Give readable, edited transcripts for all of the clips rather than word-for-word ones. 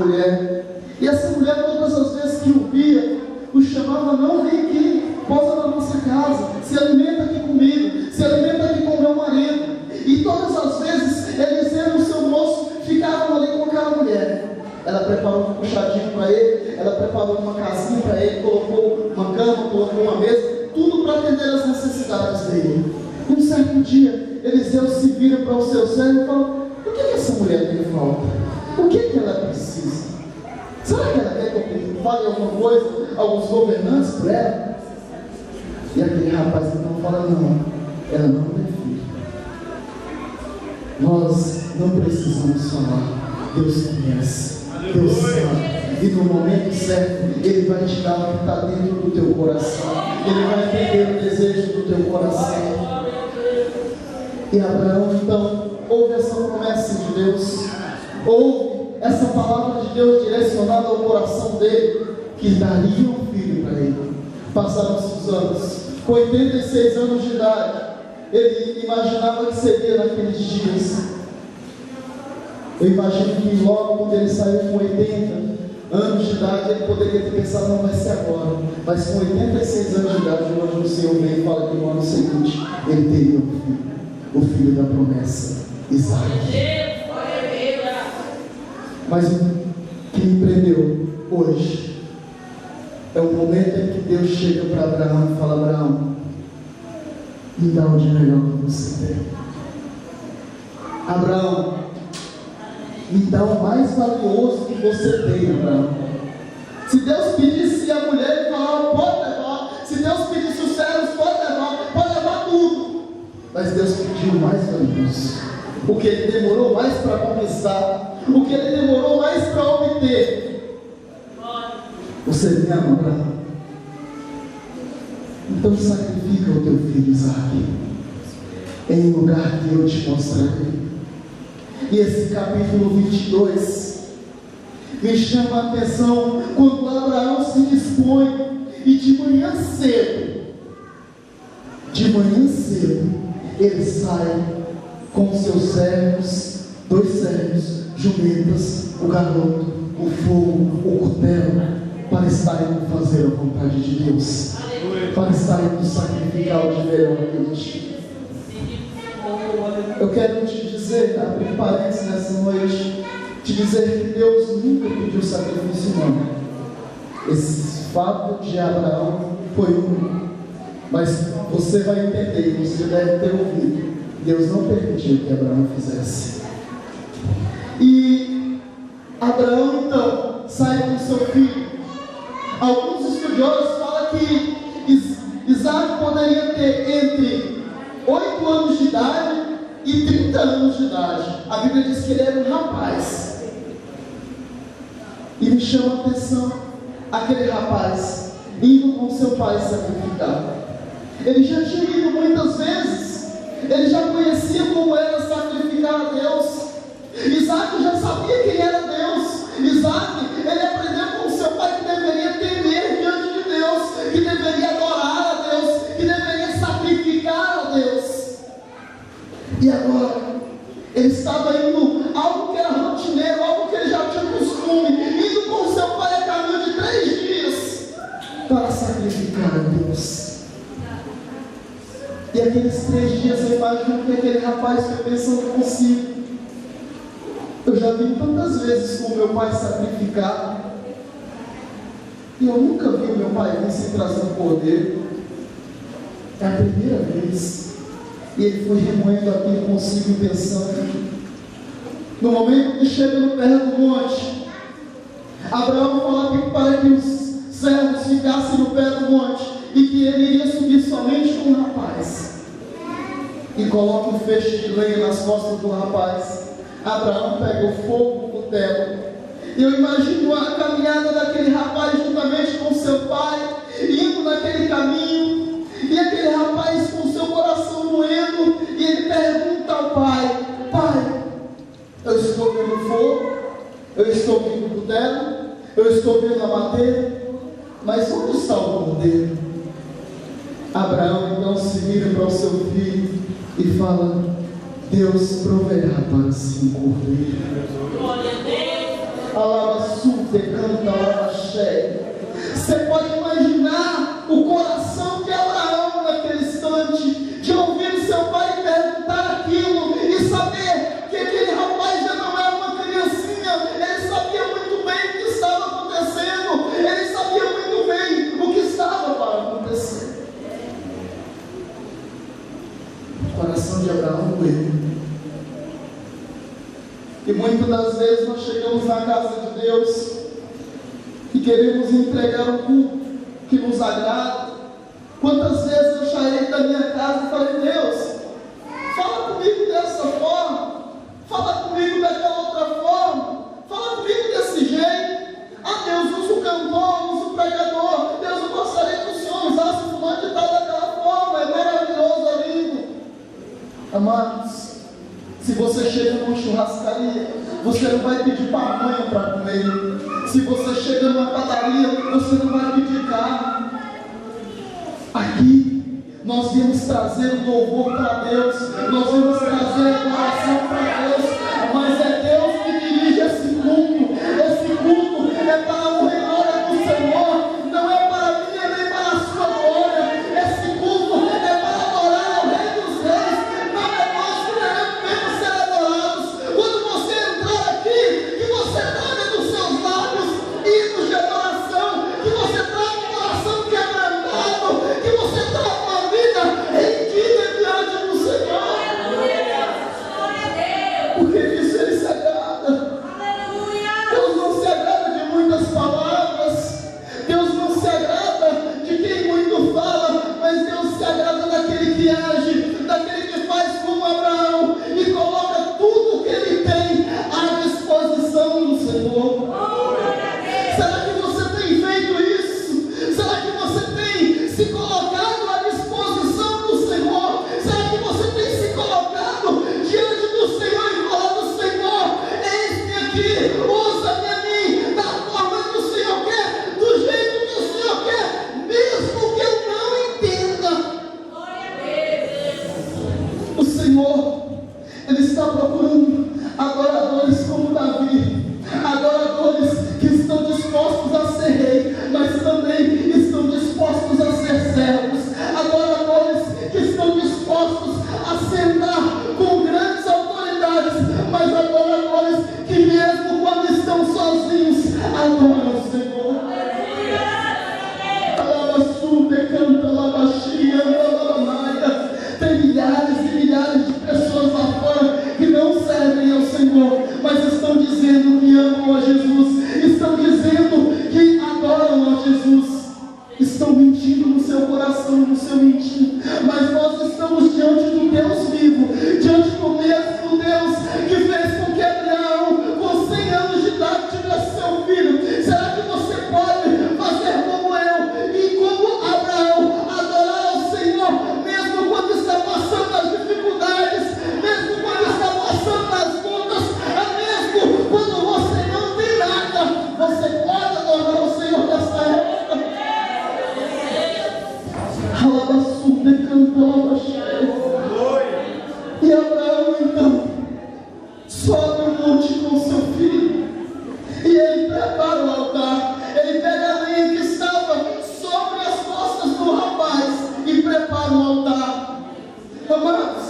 mulher. E essa mulher, todas as vezes que o via, o chamava: não, vem aqui, posa na nossa casa, se alimenta aqui comigo, se alimenta aqui com o meu marido. E todas as vezes Eliseu e o seu moço ficavam ali com aquela mulher. Ela preparou um puxadinho para ele, ela preparou uma casinha para ele, colocou uma cama, colocou uma mesa, tudo para atender as necessidades dele. Um certo dia, Eliseu se vira para o seu servo e fala: por que essa mulher tem falta? O que ela precisa? Será que ela quer que eu fale alguma coisa, alguns governantes por ela? E aquele rapaz então fala: não, ela não tem filho. Nós não precisamos falar, Deus conhece, Deus sabe, e no momento certo Ele vai te dar o que está dentro do teu coração, Ele vai entender o desejo do teu coração. E Abraão então ouve essa promessa de Deus, ouve essa palavra de Deus direcionada ao coração dele, que daria um filho para ele. Passaram-se os anos, com 86 anos de idade, ele imaginava que seria naqueles dias. Eu imagino que logo quando ele saiu com 80 anos de idade, ele poderia ter pensado: não vai ser agora. Mas com 86 anos de idade, o anjo do Senhor vem e fala que no ano seguinte ele teria um filho, o filho da promessa, Isaac. Mas o que me prendeu hoje é o momento em que Deus chega para Abraão e fala: Abraão, me dá o de melhor que você tem. Abraão, me dá o mais valioso que você tem, Abraão. Se Deus pedisse a mulher, ele falava: pode levar. Se Deus pedisse os servos, pode levar tudo. Mas Deus pediu o mais valioso, o que ele demorou mais para conquistar, o que ele demorou mais para obter. Você me ama, Abraão? Então sacrifica o teu filho Isaac em um lugar que eu te mostrarei. E esse capítulo 22 me chama a atenção quando Abraão se dispõe e de manhã cedo ele sai com seus servos, 2 servos, jumentas, o garoto, o fogo, o cutelo, para estar indo fazer a vontade de Deus, para estar indo sacrificar o de melhor que ele tinha. Eu quero te dizer, abrir parênteses nessa noite, te dizer que Deus nunca pediu sacrifício humano. Esse fato de Abraão foi único, mas você vai entender, você deve ter ouvido, Deus não permitiu que Abraão fizesse. E Abraão então sai com seu filho. Alguns estudiosos falam que Isaac poderia ter entre 8 anos de idade e 30 anos de idade. A Bíblia diz que ele era um rapaz. E me chama a atenção aquele rapaz indo com seu pai sacrificar. Ele já tinha ido muitas vezes, ele já conhecia como era sacrificar a Deus. Isaac já sabia quem era Deus. Isaac, ele aprendeu com seu pai que deveria temer diante de Deus, que deveria adorar a Deus, que deveria sacrificar a Deus. E agora, ele estava indo algo que era rotineiro, algo que ele já tinha costume, indo com seu pai a caminho de 3 dias para sacrificar a Deus. E aqueles 3 dias eu imagino que aquele rapaz foi pensando consigo: eu já vi tantas vezes com meu pai sacrificar, e eu nunca vi o meu pai vir sem trazer um cordeiro. É a primeira vez. E ele foi remoendo aquilo consigo e pensando. No momento que chega no pé do monte, Abraão falou para que os servos ficassem no pé do monte e que ele iria subir somente com o rapaz. E coloca um feixe de lenha nas costas do rapaz. Abraão pega o fogo, o cutelo. E eu imagino a caminhada daquele rapaz juntamente com seu pai, indo naquele caminho. E aquele rapaz com seu coração doendo, e ele pergunta ao pai: pai, eu estou vendo fogo, eu estou vendo o cutelo, eu estou vendo a madeira, mas onde está o cordeiro? Abraão então se vira para o seu filho e fala: Deus proverá para si um cordeiro. Alaba decanta lava cheia. Você pode imaginar o coração de Abraão naquele instante, de ouvir seu pai perguntar aquilo e saber que aquele rapaz já não era uma criancinha. Ele sabia muito bem o que estava acontecendo, ele sabia muito bem o que estava para acontecer. O coração de Abraão doeu. E muitas das vezes nós chegamos na casa de Deus e queremos entregar o culto que nos agrada. Quantas vezes eu saí da minha casa e falei: Deus, fala comigo dessa forma, fala comigo daquela outra forma, fala comigo desse jeito. Ah, Deus, usa o cantor, usa o pregador. Deus, eu gostaria que o Senhor usasse o fulano de tal daquela forma. É maravilhoso, é lindo. Amados, se você chega numa churrascaria, você não vai pedir pamonha para comer. Se você chega numa padaria, você não vai pedir carne. Aqui, nós viemos trazer o louvor para Deus, nós viemos trazer a adoração para Deus, mas é Deus que dirige esse culto. Esse culto é para a honra e glória do Senhor, não é para mim nem para a sua glória. Esse culto é para adorar ao Rei dos Reis. Não é nós que devemos ser adorados. Quando você entrar aqui, que você traga dos seus lábios hinos de adoração, que você traga um coração quebrantado, que você traga uma vida rendida diante do Senhor. Porque disso Ele se agrada. Deus não se agrada de muitas palavras, Deus não se agrada de quem muito fala, mas Deus se agrada daquele que age, daquele que faz como Abraão e coloca tudo o que ele tem à disposição do Senhor. Será que você tem feito isso? Será que você tem se colocado à disposição do Senhor? Será que você tem se colocado diante do Senhor e falado: Senhor, eis-me aqui, usa-me a mim, da forma que o Senhor quer, do jeito que o Senhor quer, mesmo que eu não entenda. O Senhor, Ele está procurando adoradores como Davi, adoradores que estão dispostos a ser rei, mas também estão dispostos a ser servos, adoradores que estão dispostos a sentar com grandes autoridades, mas adoradores que mesmo quando estão sozinhos, adoram o Senhor. Canta labaxia, labaxia. Tem milhares e milhares de pessoas lá fora que não servem ao Senhor, mas estão dizendo que amam a Jesus, estão dizendo que adoram a Jesus, estão mentindo no seu coração, no seu íntimo. Mas nós estamos diante do Deus vivo, diante do mesmo Deus que fez com que Abraão, com 100 anos de idade, tivesse seu filho. Será que você pode fazer como eu e como Abraão, adorar ao Senhor, mesmo quando está passando as dificuldades, mesmo quando está passando as lutas, mesmo quando você não tem nada? Você pode adorar o Senhor nessa época. Alabaçude cantou, e Abraão então sobe o monte com seu filho e ele prepara o altar. Ele pega a lenha que estava sobre as costas do rapaz e prepara o altar. Amados,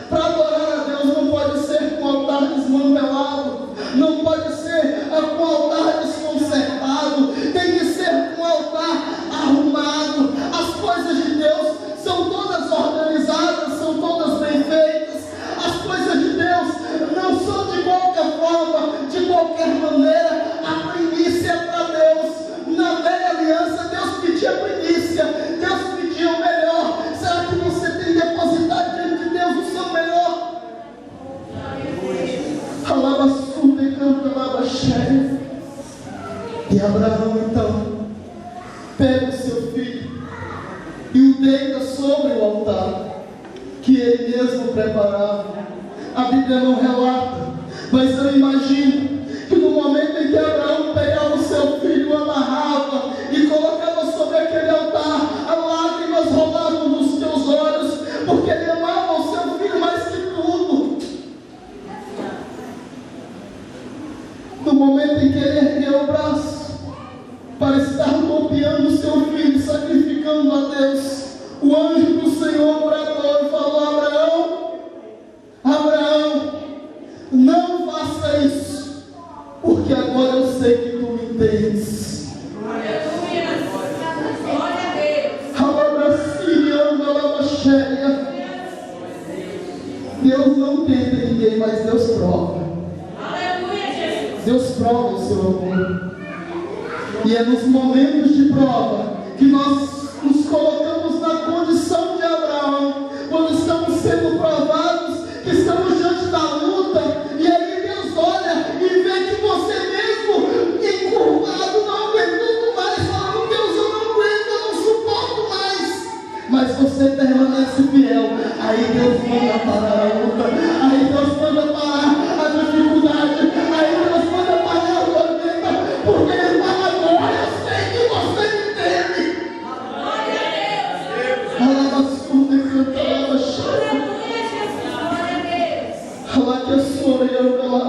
para adorar a Deus não pode ser com o altar desmantelado, não pode ser com o altar desconcertado, tem que ser com o altar arrumado. As coisas de Deus são todas organizadas, são todas bem feitas. As coisas de Deus não são de qualquer forma, de qualquer maneira. A primícia é para Deus. Na velha aliança, Deus pedia primícia, Deus pedia o melhor. Será que você tem depositado diante de Deus o seu melhor? Alabaçude canta labaxé. E Abraão então pega o seu filho e o deita sobre o altar que ele mesmo preparava. A Bíblia não relata, mas eu imagino que no momento em que Abraão pegava o seu filho, amarrava e colocava sobre aquele altar, as lágrimas rolavam nos seus olhos, porque ele amava o seu filho mais que tudo. No momento em que ele ergueu o braço, agora eu sei que tu me entendes. Deus não tenta ninguém, mas Deus prova. Deus prova o seu amor. E é nos momentos de prova que nós nos colocamos na condição de Abraão, quando estamos sendo provados, que estamos diante da luta, e aí Deus olha e vê que você mesmo encurvado, não aguentando mais, falando: Deus, eu não aguento, eu não suporto mais. Mas você permanece fiel. Aí Deus manda parar a luta, aí Deus manda parar a dificuldade, aí Deus manda parar a tormenta, porque Ele fala: agora eu sei que você me teme. Alaba surda e canta, alaba chata. Alaba que a sua e anda lá.